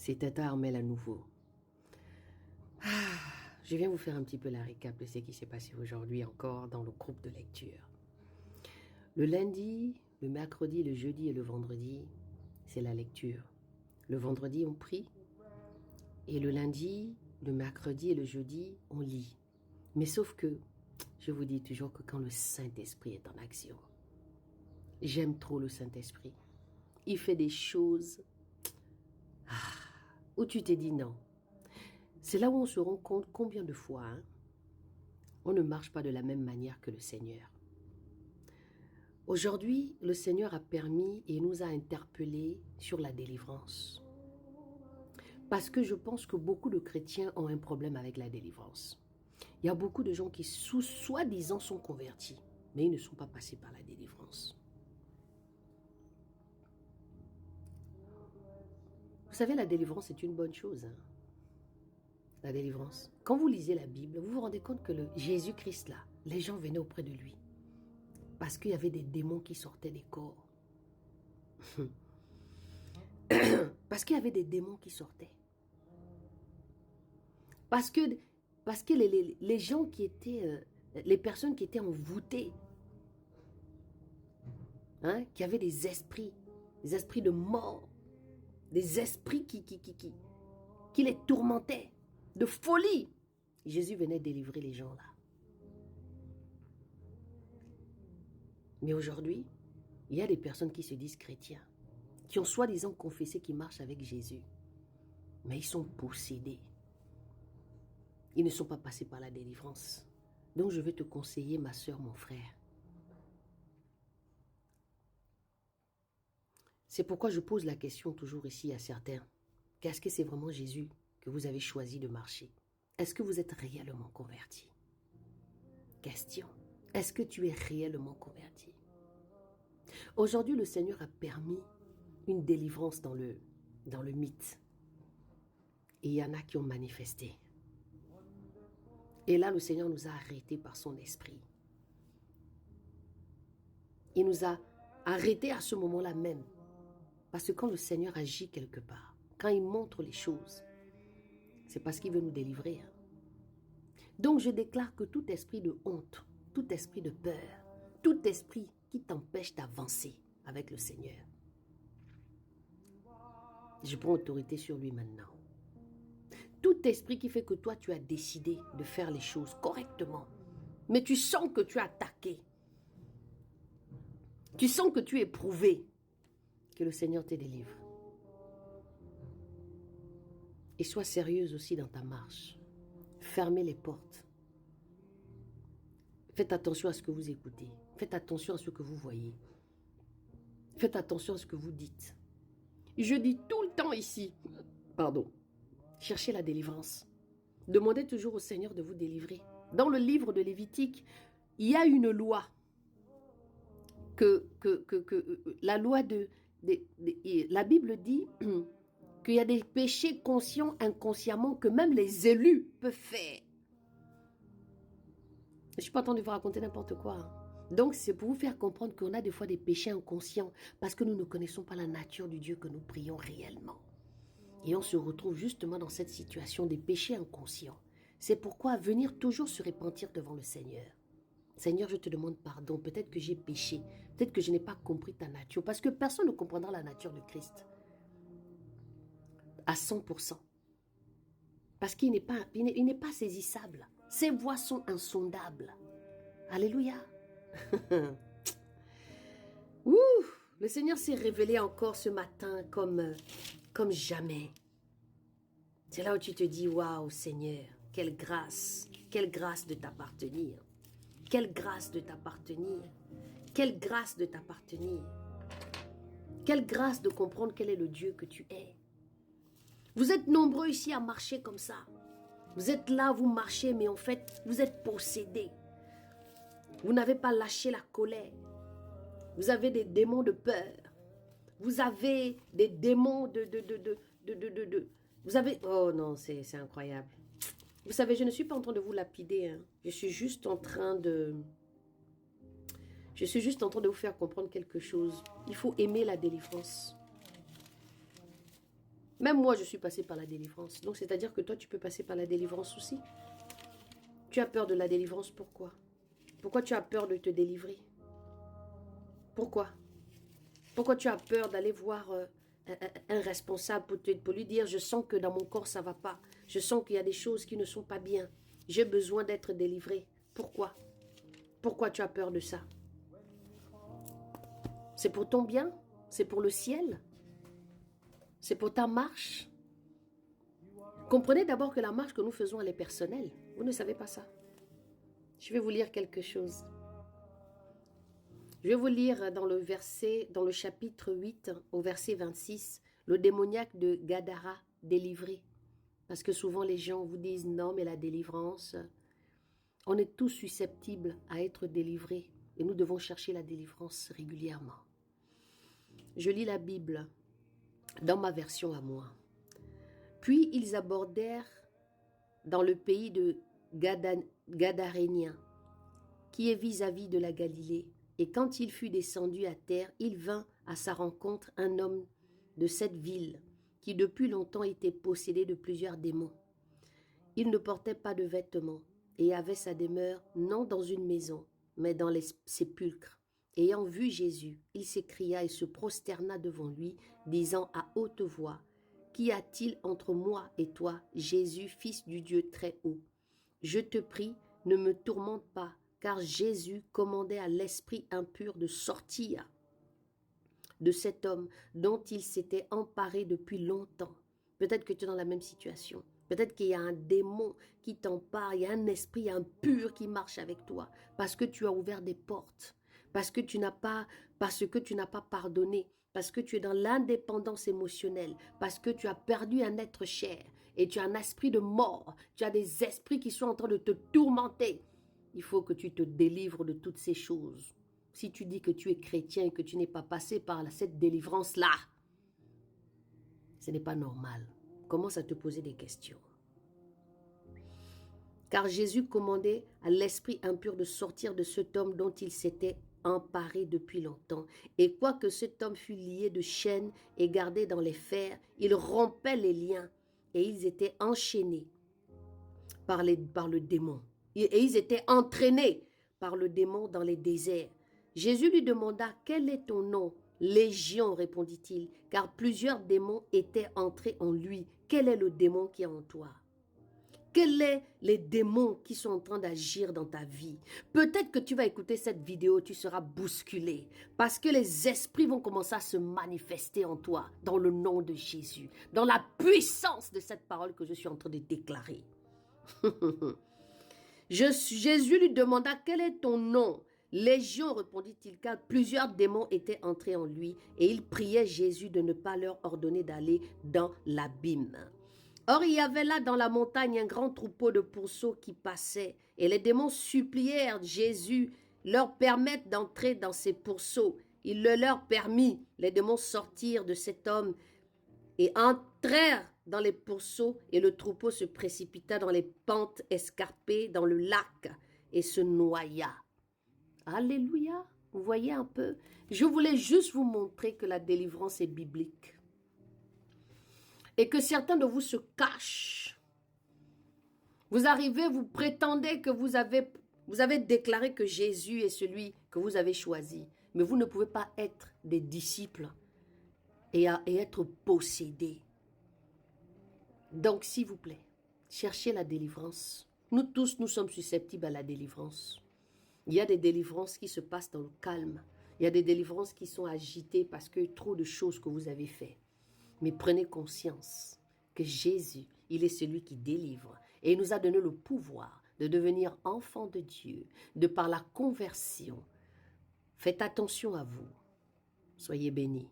C'est Tata Armel à nouveau. Je viens vous faire un petit peu la récap de ce qui s'est passé aujourd'hui encore dans le groupe de lecture. Le lundi, le mercredi, le jeudi et le vendredi, c'est la lecture. Le vendredi, on prie. Et le lundi, le mercredi et le jeudi, on lit. Mais sauf que, je vous dis toujours que quand le Saint-Esprit est en action, j'aime trop le Saint-Esprit. Il fait des choses où tu t'es dit non. C'est là où on se rend compte combien de fois on ne marche pas de la même manière que le Seigneur. Aujourd'hui, le Seigneur a permis et nous a interpellés sur la délivrance. Parce que je pense que beaucoup de chrétiens ont un problème avec la délivrance. Il y a beaucoup de gens qui soi-disant sont convertis, mais ils ne sont pas passés par la délivrance. Vous savez, la délivrance est une bonne chose. La délivrance. Quand vous lisez la Bible, vous vous rendez compte que le Jésus-Christ là, les gens venaient auprès de lui. Parce qu'il y avait des démons qui sortaient des corps. Parce qu'il y avait des démons qui sortaient. Parce que les gens qui étaient, les personnes qui étaient envoûtées, qui avaient des esprits de mort, des esprits qui les tourmentaient, de folie. Jésus venait délivrer les gens là. Mais aujourd'hui, il y a des personnes qui se disent chrétiens, qui ont soi-disant confessé qu'ils marchent avec Jésus, mais ils sont possédés. Ils ne sont pas passés par la délivrance. Donc je vais te conseiller, ma soeur, mon frère. C'est pourquoi je pose la question toujours ici à certains. Qu'est-ce que c'est vraiment Jésus que vous avez choisi de marcher? Est-ce que vous êtes réellement converti? Question. Est-ce que tu es réellement converti? Aujourd'hui, le Seigneur a permis une délivrance dans le mythe. Et il y en a qui ont manifesté. Et là, le Seigneur nous a arrêtés par son esprit. Il nous a arrêtés à ce moment-là même. Parce que quand le Seigneur agit quelque part, quand il montre les choses, c'est parce qu'il veut nous délivrer. Donc je déclare que tout esprit de honte, tout esprit de peur, tout esprit qui t'empêche d'avancer avec le Seigneur, je prends autorité sur lui maintenant. Tout esprit qui fait que toi tu as décidé de faire les choses correctement, mais tu sens que tu es attaqué, tu sens que tu es éprouvé, que le Seigneur te délivre. Et sois sérieuse aussi dans ta marche. Fermez les portes. Faites attention à ce que vous écoutez. Faites attention à ce que vous voyez. Faites attention à ce que vous dites. Je dis tout le temps ici, cherchez la délivrance. Demandez toujours au Seigneur de vous délivrer. Dans le livre de Lévitique, il y a une loi. La loi la Bible dit qu'il y a des péchés conscients, inconsciemment, que même les élus peuvent faire. Je ne suis pas en train de vous raconter n'importe quoi. Donc, c'est pour vous faire comprendre qu'on a des fois des péchés inconscients parce que nous ne connaissons pas la nature du Dieu que nous prions réellement. Et on se retrouve justement dans cette situation des péchés inconscients. C'est pourquoi venir toujours se repentir devant le Seigneur. Seigneur, je te demande pardon. Peut-être que j'ai péché. Peut-être que je n'ai pas compris ta nature. Parce que personne ne comprendra la nature de Christ à 100%. Parce qu'il n'est pas saisissable. Ses voies sont insondables. Alléluia. Ouh, le Seigneur s'est révélé encore ce matin comme jamais. C'est là où tu te dis, waouh Seigneur, quelle grâce de t'appartenir. Quelle grâce de t'appartenir. Quelle grâce de t'appartenir. Quelle grâce de comprendre quel est le Dieu que tu es. Vous êtes nombreux ici à marcher comme ça. Vous êtes là, vous marchez, mais en fait, vous êtes possédés. Vous n'avez pas lâché la colère. Vous avez des démons de peur. Vous avez des démons vous avez... Oh non, c'est incroyable. Vous savez, je ne suis pas en train de vous lapider. Je suis juste en train de vous faire comprendre quelque chose. Il faut aimer la délivrance. Même moi, je suis passée par la délivrance. Donc, c'est-à-dire que toi, tu peux passer par la délivrance aussi. Tu as peur de la délivrance, pourquoi? Pourquoi tu as peur de te délivrer? Pourquoi? Pourquoi tu as peur d'aller voir un responsable pour lui dire, je sens que dans mon corps, ça ne va pas. Je sens qu'il y a des choses qui ne sont pas bien. J'ai besoin d'être délivré. Pourquoi? Pourquoi tu as peur de ça? C'est pour ton bien? C'est pour le ciel? C'est pour ta marche? Comprenez d'abord que la marche que nous faisons, elle est personnelle. Vous ne savez pas ça. Je vais vous lire quelque chose. Je vais vous lire dans le chapitre 8, au verset 26, le démoniaque de Gadara délivré. Parce que souvent les gens vous disent non, mais la délivrance, on est tous susceptibles à être délivrés. Et nous devons chercher la délivrance régulièrement. Je lis la Bible dans ma version à moi. Puis ils abordèrent dans le pays de Gadaréniens, qui est vis-à-vis de la Galilée. Et quand il fut descendu à terre, il vint à sa rencontre un homme de cette ville, qui depuis longtemps était possédé de plusieurs démons. Il ne portait pas de vêtements, et avait sa demeure non dans une maison, mais dans les sépulcres. Ayant vu Jésus, il s'écria et se prosterna devant lui, disant à haute voix, « Qu'y a-t-il entre moi et toi, Jésus, fils du Dieu très haut? Je te prie, ne me tourmente pas, car Jésus commandait à l'esprit impur de sortir de cet homme dont il s'était emparé depuis longtemps. » Peut-être que tu es dans la même situation. Peut-être qu'il y a un démon qui t'empare, il y a un esprit impur qui marche avec toi parce que tu as ouvert des portes, parce que tu n'as pas pardonné, parce que tu es dans l'indépendance émotionnelle, parce que tu as perdu un être cher et tu as un esprit de mort, tu as des esprits qui sont en train de te tourmenter. Il faut que tu te délivres de toutes ces choses. Si tu dis que tu es chrétien et que tu n'es pas passé par cette délivrance-là, ce n'est pas normal. Commence à te poser des questions. Car Jésus commandait à l'esprit impur de sortir de cet homme dont il s'était emparé depuis longtemps. Et quoique cet homme fût lié de chaînes et gardé dans les fers, il rompait les liens et ils étaient enchaînés par le démon. Et ils étaient entraînés par le démon dans les déserts. Jésus lui demanda, « Quel est ton nom ?» « Légion, répondit-il, car plusieurs démons étaient entrés en lui. Quel est le démon qui est en toi? Quels sont les démons qui sont en train d'agir dans ta vie? Peut-être que tu vas écouter cette vidéo, tu seras bousculé parce que les esprits vont commencer à se manifester en toi dans le nom de Jésus, dans la puissance de cette parole que je suis en train de déclarer. Jésus lui demanda, « Quel est ton nom ?» « Légion, répondit-il, car plusieurs démons étaient entrés en lui et il priait Jésus de ne pas leur ordonner d'aller dans l'abîme. Or, il y avait là dans la montagne un grand troupeau de pourceaux qui passait et les démons supplièrent Jésus leur permettre d'entrer dans ces pourceaux. Il le leur permit. Les démons sortirent de cet homme et entrèrent dans les pourceaux et le troupeau se précipita dans les pentes escarpées dans le lac et se noya. Alléluia, vous voyez un peu. Je voulais juste vous montrer que la délivrance est biblique. Et que certains de vous se cachent. Vous arrivez, vous prétendez que vous avez déclaré que Jésus est celui que vous avez choisi. Mais vous ne pouvez pas être des disciples et être possédés. Donc, s'il vous plaît, cherchez la délivrance. Nous tous, nous sommes susceptibles à la délivrance. Il y a des délivrances qui se passent dans le calme. Il y a des délivrances qui sont agitées parce que trop de choses que vous avez faites. Mais prenez conscience que Jésus, il est celui qui délivre. Et il nous a donné le pouvoir de devenir enfants de Dieu, de par la conversion. Faites attention à vous. Soyez bénis.